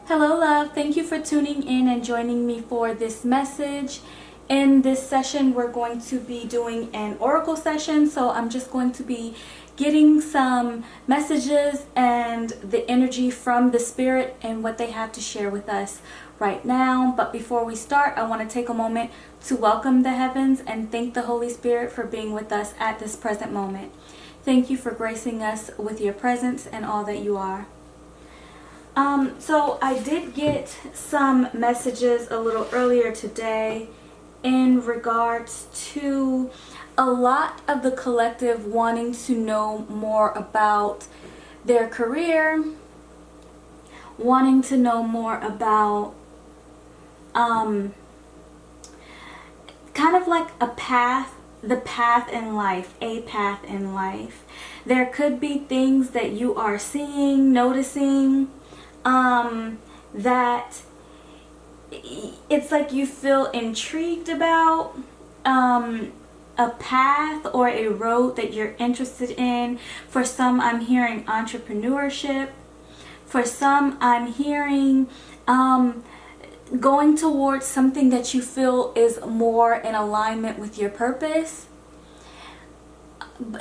Hello, love. Thank you for tuning in and joining me for this message. In this session, we're going to be doing an oracle session. So I'm just going to be getting some messages and the energy from the spirit and what they have to share with us right now. But before we start, I want to take a moment to welcome the heavens and thank the Holy Spirit for being with us at this present moment. Thank you for gracing us with your presence and all that you are. So I did get some messages a little earlier today in regards to a lot of the collective wanting to know more about their career, wanting to know more about kind of like a path, the path in life, a path in life. There could be things that you are seeing, noticing, that it's like you feel intrigued about a path or a road that you're interested in. For some, I'm hearing entrepreneurship. For some, I'm hearing going towards something that you feel is more in alignment with your purpose.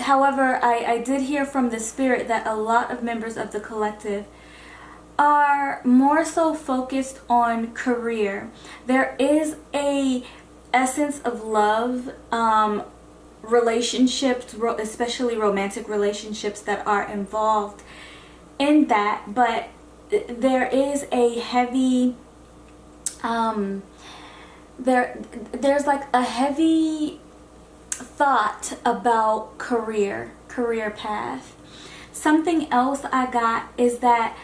However, I did hear from the spirit that a lot of members of the collective are more so focused on career. There is a essence of love, relationships, especially romantic relationships that are involved in that, but there is a heavy there's like a heavy thought about career path. Something else I got is that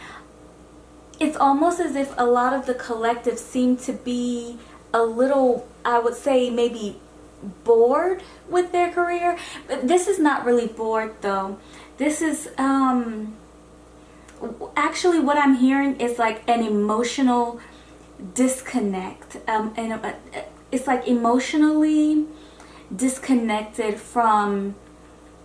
it's almost as if a lot of the collective seem to be a little, I would say, maybe bored with their career. But this is not really bored though. This is actually what I'm hearing is like an emotional disconnect. And it's like emotionally disconnected from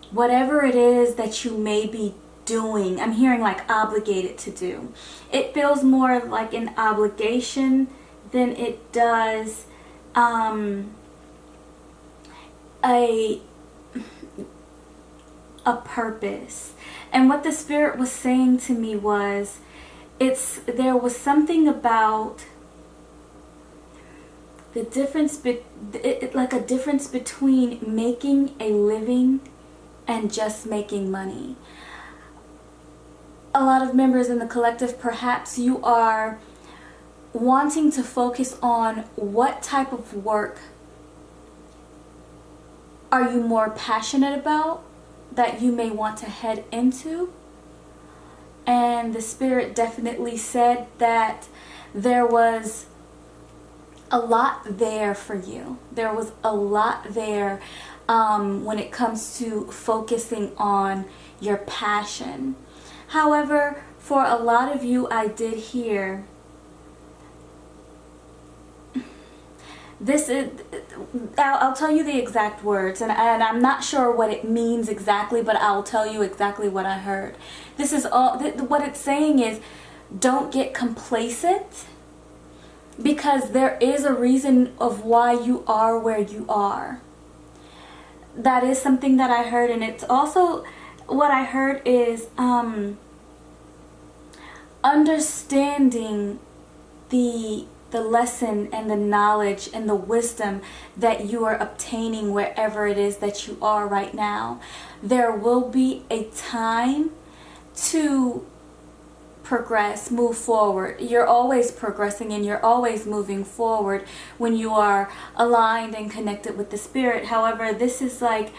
whatever it is that you may be doing. I'm hearing like obligated to do. It feels more like an obligation than it does a purpose. And what the spirit was saying to me was there was something about the difference like a difference between making a living and just making money. A lot of members in the collective, perhaps you are wanting to focus on what type of work are you more passionate about that you may want to head into. And the spirit definitely said that there was a lot there for you. There was a lot there when it comes to focusing on your passion. However, for a lot of you, I did hear this is, I'll tell you the exact words, and I'm not sure what it means exactly, but I'll tell you exactly what I heard. This is all, what it's saying is, don't get complacent, because there is a reason of why you are where you are. That is something that I heard, and it's also, what I heard is understanding the lesson and the knowledge and the wisdom that you are obtaining wherever it is that you are right now. There will be a time to progress, move forward. You're always progressing and you're always moving forward when you are aligned and connected with the spirit. However, this is like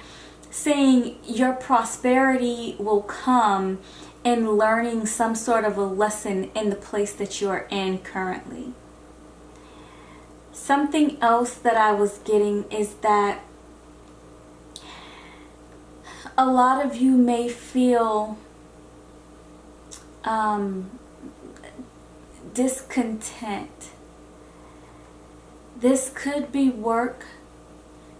saying your prosperity will come in learning some sort of a lesson in the place that you are in currently. Something else that I was getting is that a lot of you may feel discontent. This could be work.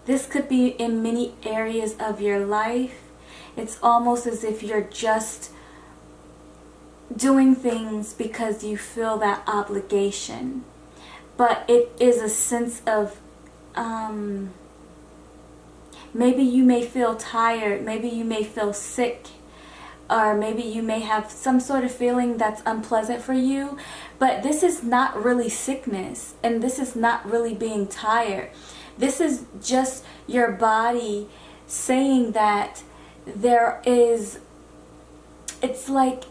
This could be in many areas of your life. It's almost as if you're just doing things because you feel that obligation, but it is a sense of maybe you may feel tired, maybe you may feel sick, or maybe you may have some sort of feeling that's unpleasant for you, but this is not really sickness, and this is not really being tired. This is just your body saying that it's like,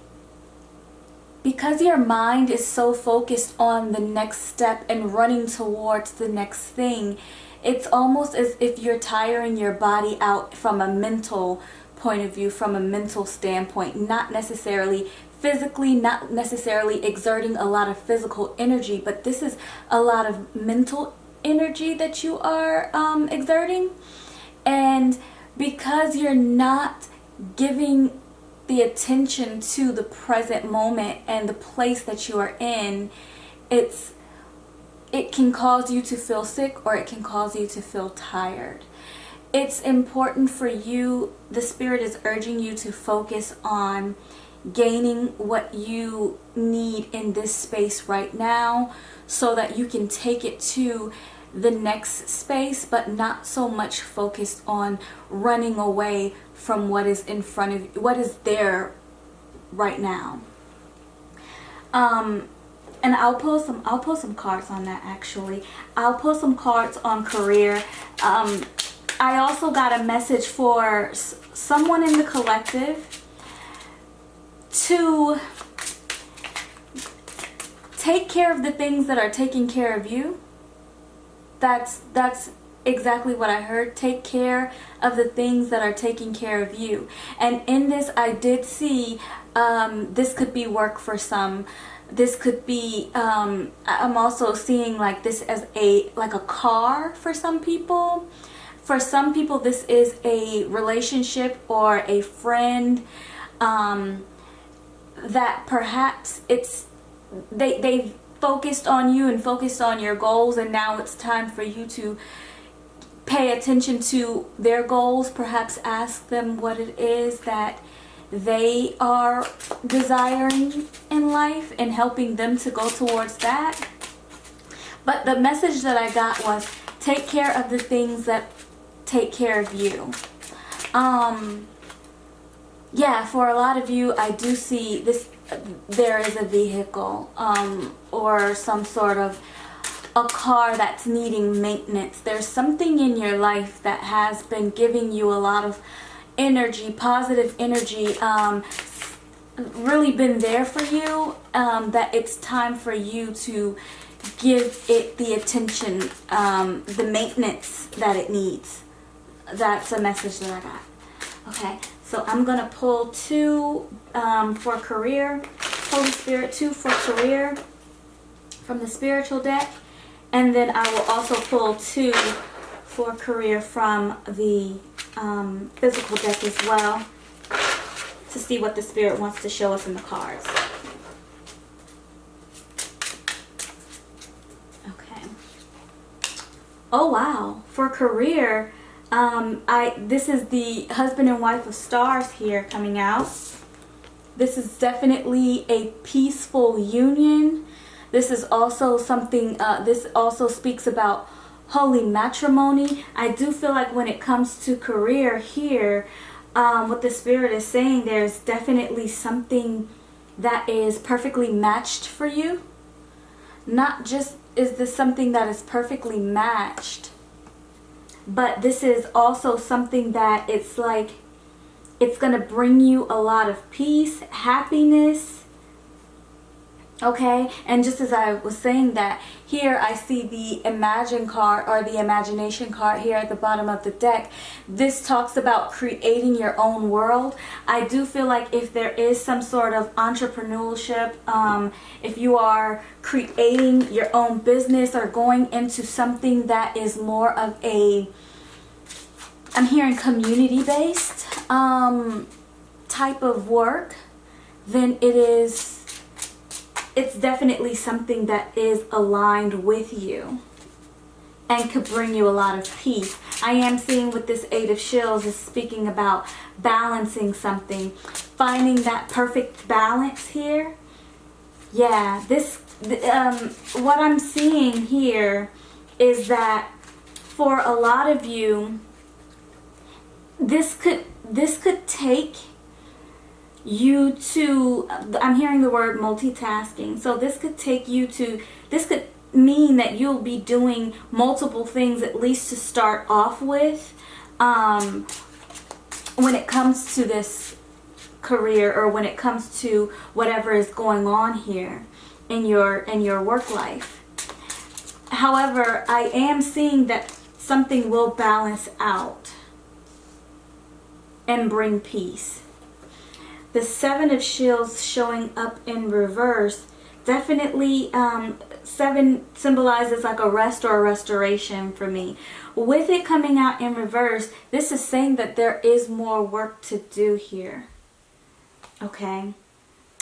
because your mind is so focused on the next step and running towards the next thing, it's almost as if you're tiring your body out from a mental point of view, from a mental standpoint, not necessarily physically, not necessarily exerting a lot of physical energy, but this is a lot of mental energy that you are exerting. And because you're not giving the attention to the present moment and the place that you are in, it can cause you to feel sick, or it can cause you to feel tired. It's important for you, the Spirit is urging you to focus on gaining what you need in this space right now, so that you can take it to the next space, but not so much focused on running away from what is in front of you, what is there right now. And I'll pull some cards on that. Actually, I'll pull some cards on career. I also got a message for someone in the collective to take care of the things that are taking care of you. That's exactly what I heard. Take care of the things that are taking care of you. And in this, I did see this could be work for some. This could be, I'm also seeing like this as like a car for some people. For some people, this is a relationship or a friend that perhaps they've focused on you and focused on your goals, and now it's time for you to pay attention to their goals. Perhaps ask them what it is that they are desiring in life and helping them to go towards that. But the message that I got was, take care of the things that take care of you. Yeah, for a lot of you, I do see this, there is a vehicle or some sort of a car that's needing maintenance. There's something in your life that has been giving you a lot of energy, positive energy, really been there for you, that it's time for you to give it the attention, the maintenance that it needs. That's a message that I got. Okay, so I'm going to pull two for career. Holy Spirit, two for career from the spiritual deck. And then I will also pull two for career from the physical deck as well, to see what the Spirit wants to show us in the cards. Okay. Oh wow, for career, this is the husband and wife of stars here coming out. This is definitely a peaceful union. This is also something, this also speaks about holy matrimony. I do feel like when it comes to career here, what the Spirit is saying, there's definitely something that is perfectly matched for you. Not just is this something that is perfectly matched, but this is also something that it's like, it's going to bring you a lot of peace, happiness. Okay, and just as I was saying that, here I see the Imagine card, or the Imagination card here at the bottom of the deck. This talks about creating your own world. I do feel like if there is some sort of entrepreneurship, if you are creating your own business or going into something that is more of a, I'm hearing community-based type of work, then it's definitely something that is aligned with you and could bring you a lot of peace. I am seeing with this Eight of Shields is speaking about balancing something. finding that perfect balance here. Yeah, what I'm seeing here is that for a lot of you, this could take you to, I'm hearing the word multitasking. So this could mean that you'll be doing multiple things, at least to start off with, when it comes to this career, or when it comes to whatever is going on here in your work life. However, I am seeing that something will balance out and bring peace. The Seven of Shields showing up in reverse, definitely 7 symbolizes like a rest or a restoration for me. With it coming out in reverse, this is saying that there is more work to do here. Okay?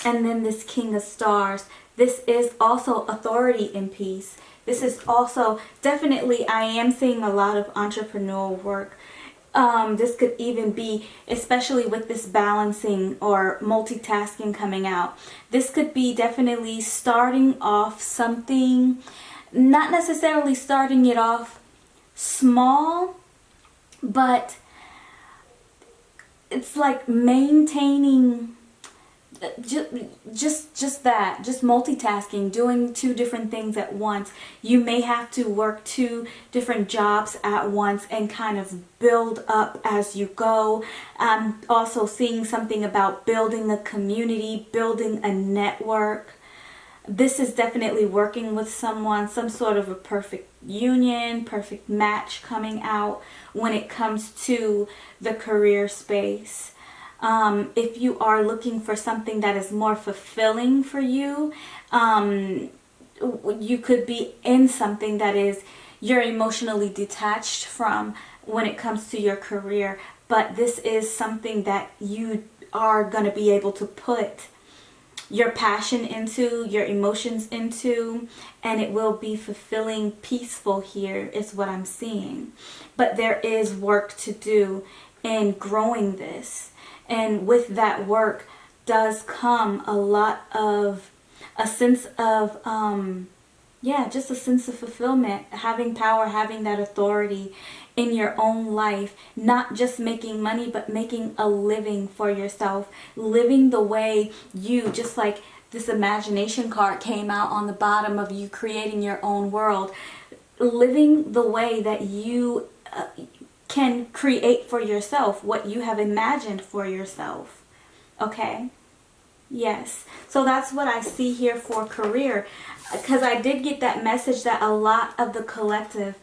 And then this King of Stars, this is also authority in peace. This is also definitely, I am seeing a lot of entrepreneurial work. This could even be, especially with this balancing or multitasking coming out, this could be definitely starting off something, not necessarily starting it off small, but it's like maintaining just multitasking, doing 2 different things at once. You may have to work 2 different jobs at once and kind of build up as you go. I'm also seeing something about building a community, building a network. This is definitely working with someone, some sort of a perfect union, perfect match coming out when it comes to the career space. If you are looking for something that is more fulfilling for you, you could be in something that is you're emotionally detached from when it comes to your career. But this is something that you are going to be able to put your passion into, your emotions into, and it will be fulfilling, peaceful here is what I'm seeing. But there is work to do in growing this. And with that work does come a lot of a sense of, just a sense of fulfillment, having power, having that authority in your own life, not just making money, but making a living for yourself, living the way you, just like this imagination card came out on the bottom of you creating your own world, living the way that you can create for yourself, what you have imagined for yourself. Okay? Yes. So that's what I see here for career. Because I did get that message that a lot of the collective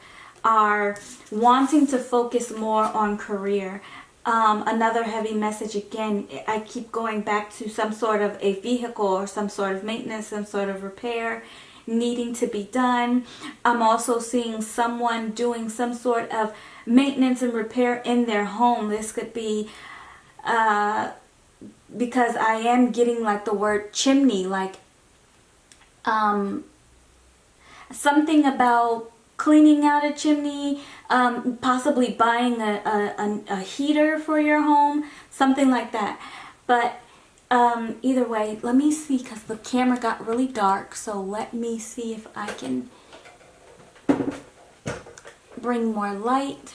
are wanting to focus more on career. Another heavy message again, I keep going back to some sort of a vehicle or some sort of maintenance, some sort of repair needing to be done. I'm also seeing someone doing some sort of maintenance and repair in their home. This could be because I am getting like the word chimney, like something about cleaning out a chimney, possibly buying a heater for your home, something like that. But either way, let me see, because the camera got really dark, so let me see if I can bring more light.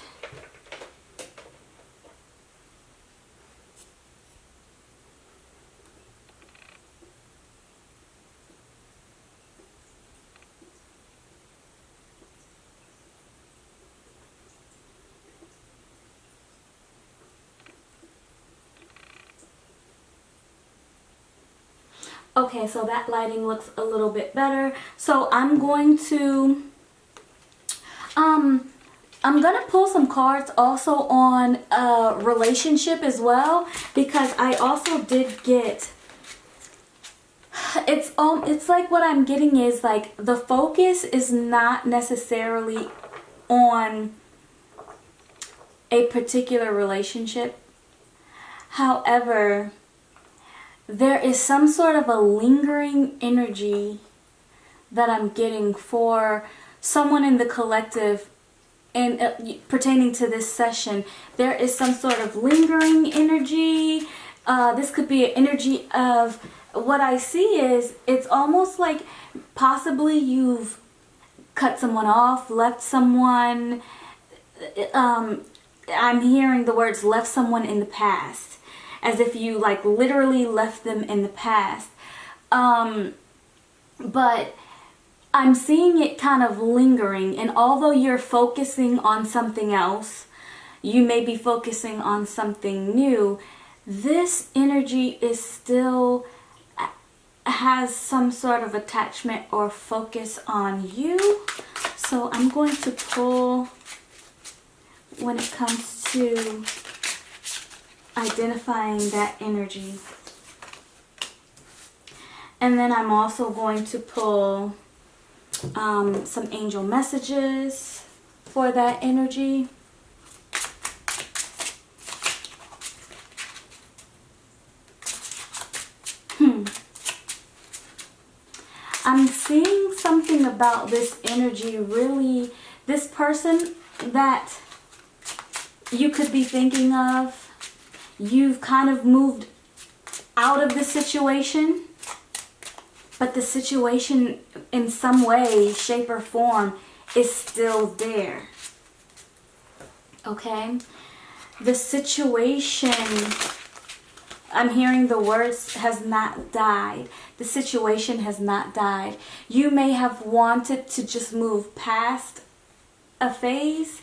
Okay, so that lighting looks a little bit better. So I'm going to pull some cards also on relationship as well, because I also did get, it's like what I'm getting is like the focus is not necessarily on a particular relationship. However, there is some sort of a lingering energy that I'm getting for someone in the collective, and pertaining to this session. There is some sort of lingering energy, This could be an energy of, what I see is, it's almost like possibly you've cut someone off, left someone. I'm hearing the words left someone in the past, as if you like literally left them in the past. But I'm seeing it kind of lingering, and although you're focusing on something else, you may be focusing on something new, this energy is still has some sort of attachment or focus on you. So I'm going to pull when it comes to identifying that energy. And then I'm also going to pull some angel messages for that energy. I'm seeing something about this energy, really, this person that you could be thinking of, you've kind of moved out of the situation, but the situation in some way, shape, or form is still there. Okay? The situation, I'm hearing the words, has not died. The situation has not died. You may have wanted to just move past a phase,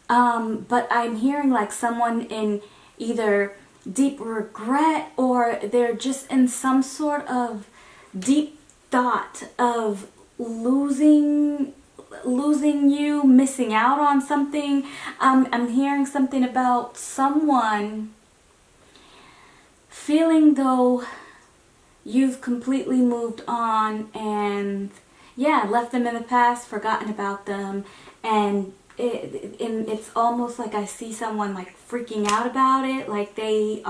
but I'm hearing like someone in either deep regret, or they're just in some sort of deep thought of losing you, missing out on something. I'm hearing something about someone feeling though you've completely moved on and left them in the past, forgotten about them, and it's almost like I see someone like freaking out about it, like they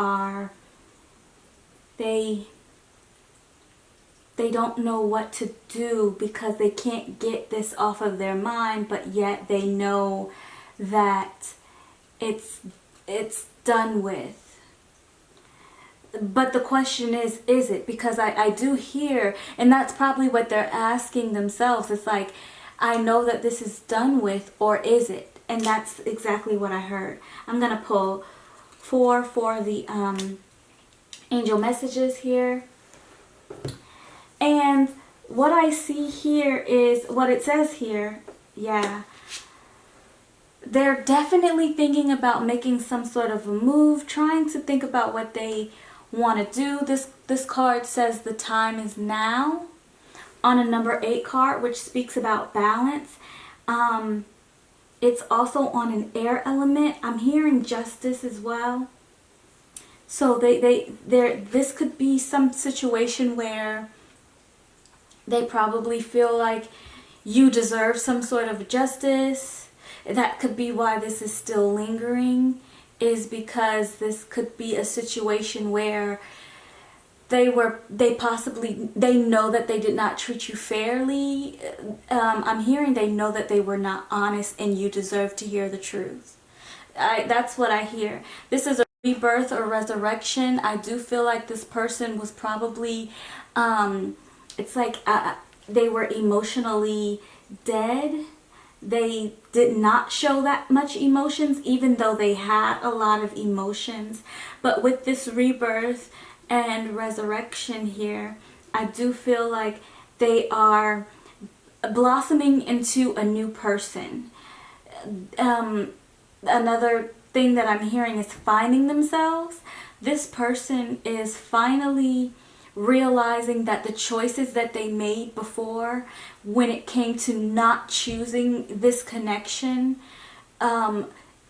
don't know what to do because they can't get this off of their mind, but yet they know that it's done with. But the question is it? Because I do hear, and that's probably what they're asking themselves. It's like, I know that this is done with, or is it? And that's exactly what I heard. I'm going to pull 4 for the angel messages here. And what I see here is what it says here. Yeah. They're definitely thinking about making some sort of a move, trying to think about what they want to do. This card says the time is now on a number 8 card, which speaks about balance. It's also on an air element. I'm hearing justice as well. So this could be some situation where they probably feel like you deserve some sort of justice. That could be why this is still lingering, is because this could be a situation where they know that they did not treat you fairly. I'm hearing they know that they were not honest and you deserve to hear the truth. That's what I hear. This is a rebirth or resurrection. I do feel like this person was probably, it's like they were emotionally dead. They did not show that much emotions, even though they had a lot of emotions. But with this rebirth and resurrection here, I do feel like they are blossoming into a new person. Another thing that I'm hearing is finding themselves. This person is finally realizing that the choices that they made before, when it came to not choosing this connection,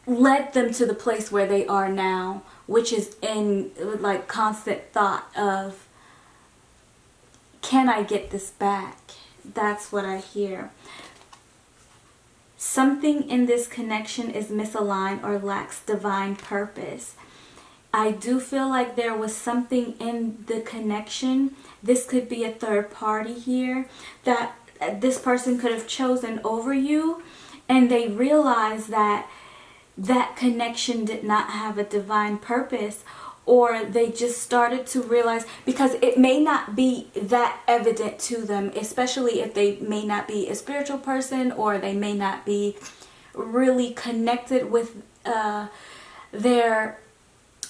led them to the place where they are now, which is in like constant thought of, can I get this back? That's what I hear. Something in this connection is misaligned or lacks divine purpose. I do feel like there was something in the connection. This could be a third party here that this person could have chosen over you, and they realized that that connection did not have a divine purpose, or they just started to realize, because it may not be that evident to them, especially if they may not be a spiritual person, or they may not be really connected with their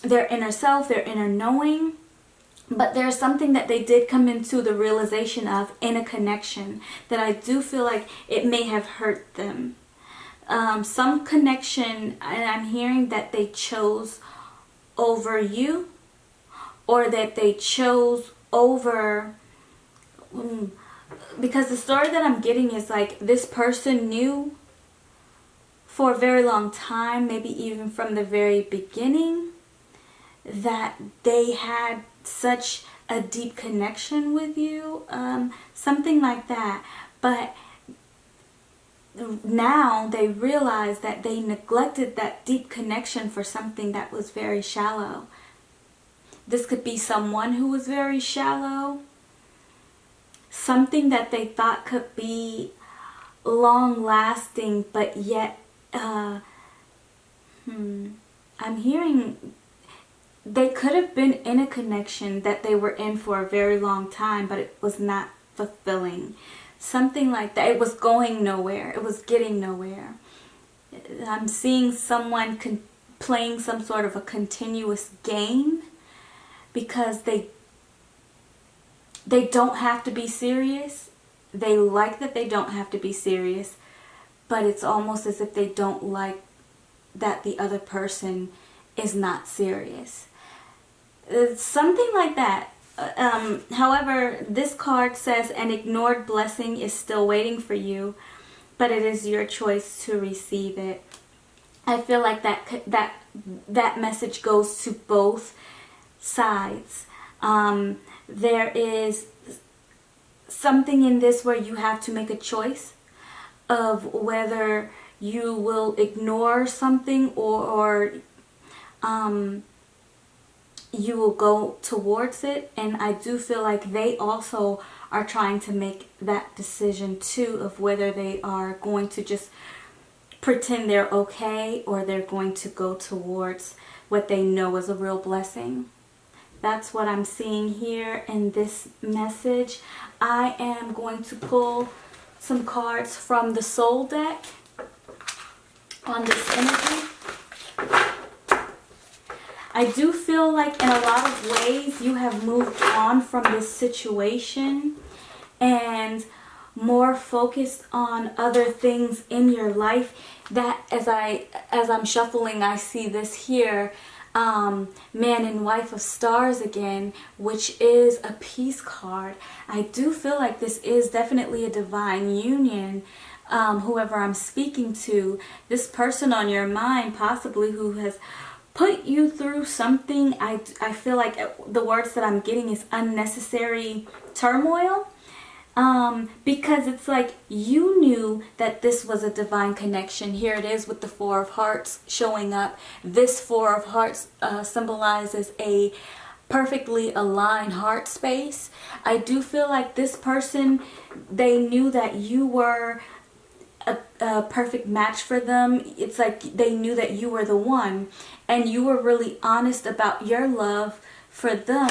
inner self, their inner knowing. But there's something that they did come into the realization of in a connection that I do feel like it may have hurt them. Some connection, and I'm hearing that they chose over you, or that they chose over, because the story that I'm getting is like this person knew for a very long time, maybe even from the very beginning, that they had such a deep connection with you, something like that. But now they realize that they neglected that deep connection for something that was very shallow. This could be someone who was very shallow, something that they thought could be long lasting, but yet I'm hearing they could have been in a connection that they were in for a very long time, but it was not fulfilling. Something like that. It was going nowhere. It was getting nowhere. I'm seeing someone playing some sort of a continuous game, because they don't have to be serious. They like that they don't have to be serious, but it's almost as if they don't like that the other person is not serious. It's something like that. However, this card says an ignored blessing is still waiting for you, but it is your choice to receive it. I feel like that message goes to both sides. There is something in this where you have to make a choice of whether you will ignore something or you will go towards it. And I do feel like they also are trying to make that decision too, of whether they are going to just pretend they're okay, or they're going to go towards what they know is a real blessing. That's what I'm seeing here in this message. I am going to pull some cards from the Soul deck on this energy. I do feel like in a lot of ways you have moved on from this situation and more focused on other things in your life. That as I'm shuffling, I see this here, man and wife of stars again, which is a peace card. I do feel like this is definitely a divine union. Whoever I'm speaking to, this person on your mind possibly who has put you through something. I feel like the words that I'm getting is unnecessary turmoil. Because it's like you knew that this was a divine connection. Here it is with the Four of Hearts showing up. This Four of Hearts symbolizes a perfectly aligned heart space. I do feel like this person, they knew that you were a perfect match for them. It's like they knew that you were the one, and you were really honest about your love for them.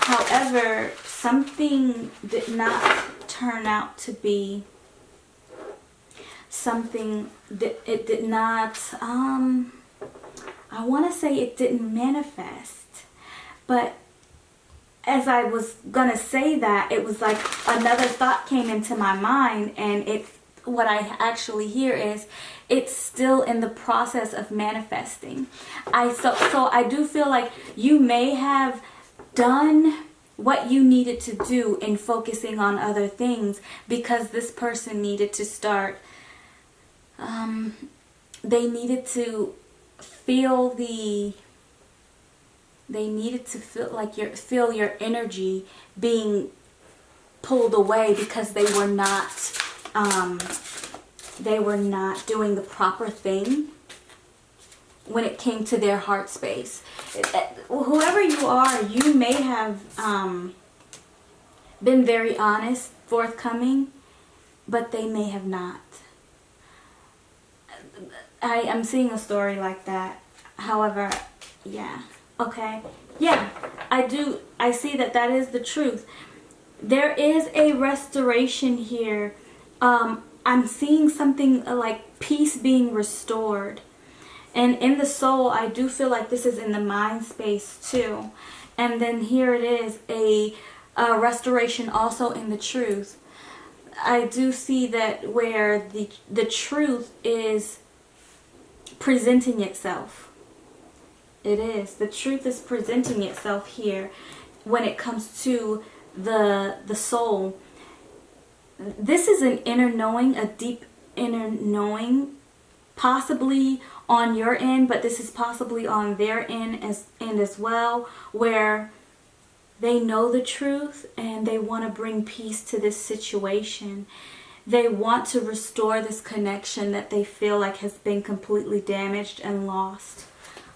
However, something did not turn out to be something that it did not, I want to say it didn't manifest. But as I was gonna say that, it was like another thought came into my mind, and what I actually hear is it's still in the process of manifesting. So I do feel like you may have done what you needed to do in focusing on other things, because this person needed to start, they needed to feel feel your energy being pulled away, because they were not doing the proper thing when it came to their heart space. Whoever you are, you may have been very honest, forthcoming, but they may have not. I'm seeing a story like that. However, yeah. Okay. Yeah, I see that that is the truth. There is a restoration here. I'm seeing something like peace being restored. And in the soul, I do feel like this is in the mind space too. And then here it is, a restoration also in the truth. I do see that where the truth is presenting itself. It is. The truth is presenting itself here when it comes to the soul. This is an inner knowing, a deep inner knowing, possibly on your end, but this is possibly on their end as well, where they know the truth and they want to bring peace to this situation. They want to restore this connection that they feel like has been completely damaged and lost.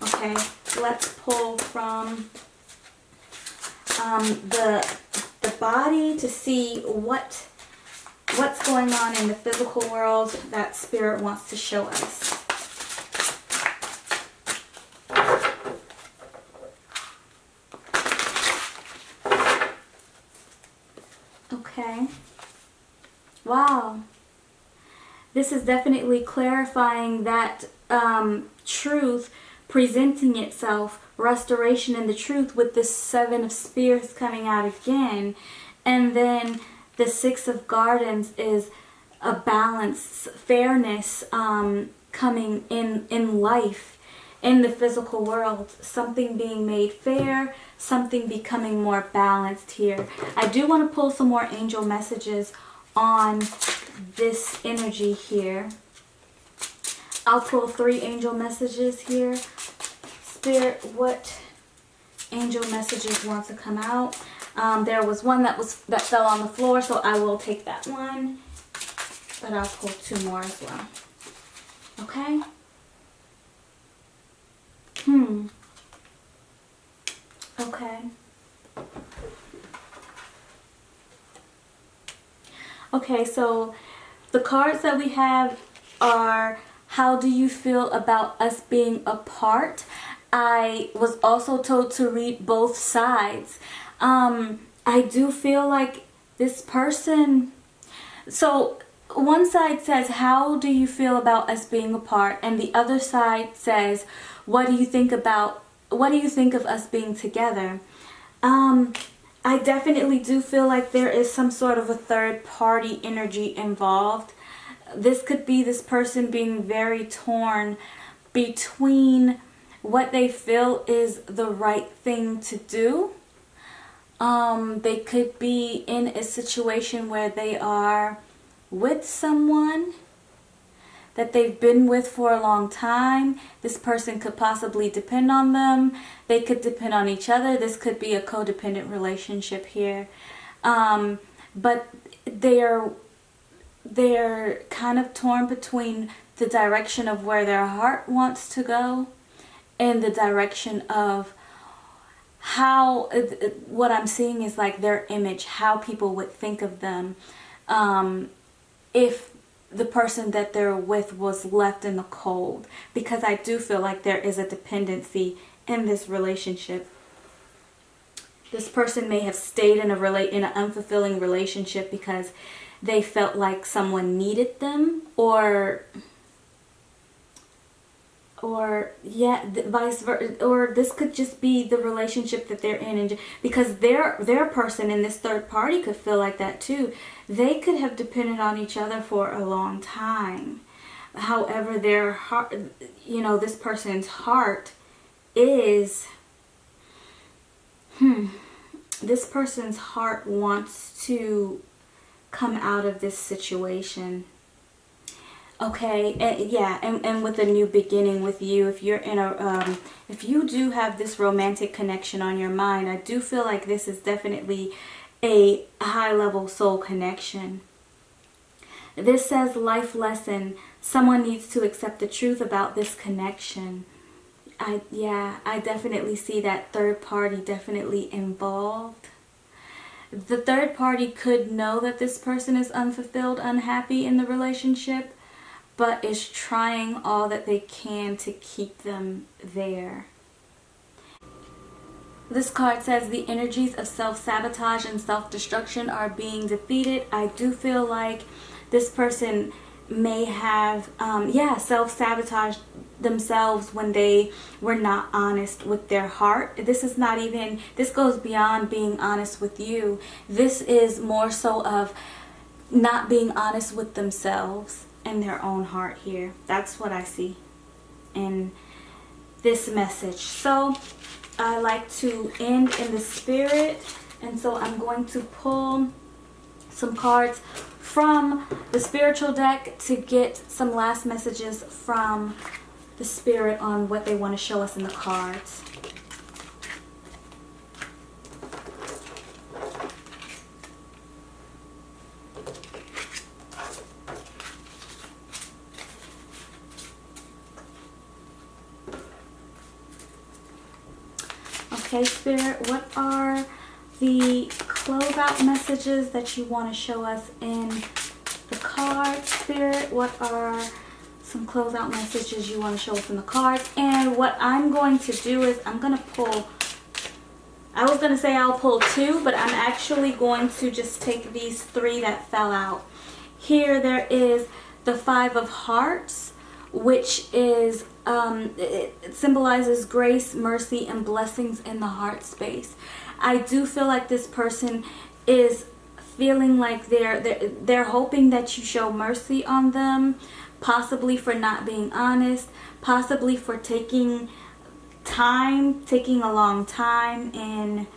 Okay, let's pull from the body to see what's going on in the physical world that Spirit wants to show us. Okay. Wow. This is definitely clarifying that truth presenting itself, restoration in the truth, with this Seven of Spears coming out again. And then the Six of Gardens is a balance, fairness coming in life, in the physical world. Something being made fair, something becoming more balanced here. I do want to pull some more angel messages on this energy here. I'll pull 3 angel messages here. Spirit, what angel messages want to come out? There was one that fell on the floor, so I will take that one. But I'll pull 2 more as well. Okay? Okay. Okay, so the cards that we have are, how do you feel about us being apart? I was also told to read both sides. I do feel like this person, so one side says, how do you feel about us being apart? And the other side says, what do you think of us being together? I definitely do feel like there is some sort of a third party energy involved. This could be this person being very torn between what they feel is the right thing to do. They could be in a situation where they are with someone that they've been with for a long time. This person could possibly depend on them. They could depend on each other. This could be a codependent relationship here. But they're kind of torn between the direction of where their heart wants to go and the direction of how, what I'm seeing is like their image, how people would think of them if the person that they're with was left in the cold. Because I do feel like there is a dependency in this relationship. This person may have stayed in an unfulfilling relationship because they felt like someone needed them, or vice versa, or this could just be the relationship that they're in, and because their person in this third party could feel like that too. They could have depended on each other for a long time. However, their heart, this person's heart is, this person's heart wants to come out of this situation. Okay, and with a new beginning with you, if you're in if you do have this romantic connection on your mind, I do feel like this is definitely a high-level soul connection. This says life lesson. Someone needs to accept the truth about this connection. I definitely see that third party definitely involved. The third party could know that this person is unfulfilled, unhappy in the relationship, but is trying all that they can to keep them there. This card says the energies of self-sabotage and self-destruction are being defeated. I do feel like this person may have, self-sabotaged themselves when they were not honest with their heart. This goes beyond being honest with you. This is more so of not being honest with themselves and their own heart here. That's what I see in this message. So I like to end in the spirit, and so I'm going to pull some cards from the spiritual deck to get some last messages from the spirit on what they want to show us in the cards. Okay, Spirit, what are the closeout messages that you want to show us in the cards? Spirit, what are some closeout messages you want to show us in the cards? And what I'm going to do is I'm going to pull, I was going to say I'll pull two, but I'm actually going to just take these three that fell out. Here there is the Five of Hearts, which is it symbolizes grace, mercy, and blessings in the heart space. I do feel like this person is feeling like they're hoping that you show mercy on them, possibly for not being honest, possibly for taking a long time in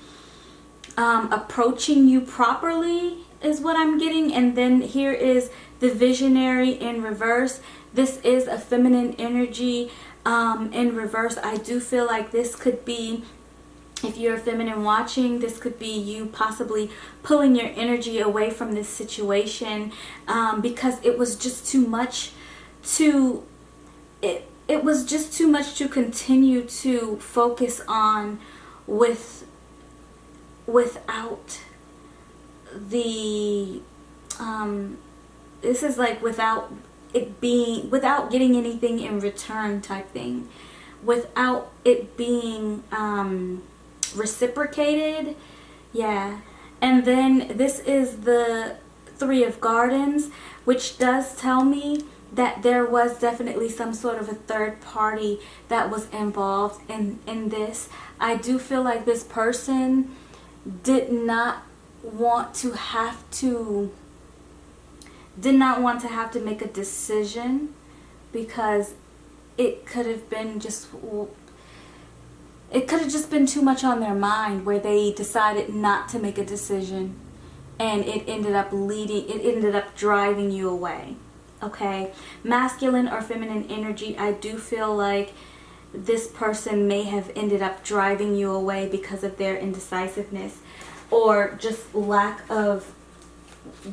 approaching you properly is what I'm getting. And then here is the Visionary in reverse. This is a feminine energy in reverse. I do feel like this could be, if you're a feminine watching, this could be you possibly pulling your energy away from this situation because it was just too much to it was just too much to continue to focus on without the this is like without getting anything in return type thing, without it being reciprocated. Yeah. And then this is the Three of Gardens, which does tell me that there was definitely some sort of a third party that was involved in this. I do feel like this person did not want to have to make a decision because it could have just been too much on their mind where they decided not to make a decision, and it ended up driving you away. Okay, masculine or feminine energy, I do feel like this person may have ended up driving you away because of their indecisiveness or just lack of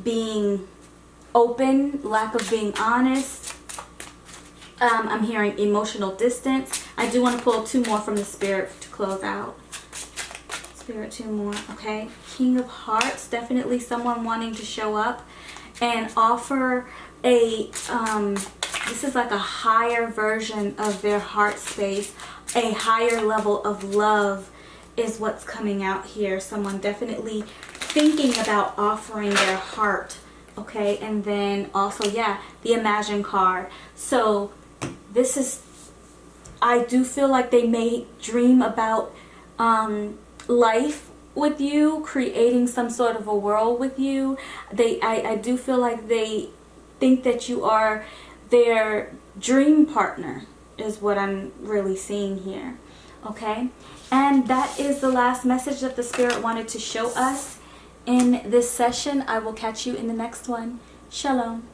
being open, lack of being honest. I'm hearing emotional distance. I do want to pull two more from the spirit to close out. Spirit, two more. Okay, King of Hearts, definitely someone wanting to show up and offer a this is like a higher version of their heart space, a higher level of love is what's coming out here. Someone definitely thinking about offering their heart. Okay, and then also, yeah, the Imagine card. So this is, I do feel like they may dream about life with you, creating some sort of a world with you. I do feel like they think that you are their dream partner is what I'm really seeing here. Okay, and that is the last message that the Spirit wanted to show us in this session. I will catch you in the next one. Shalom.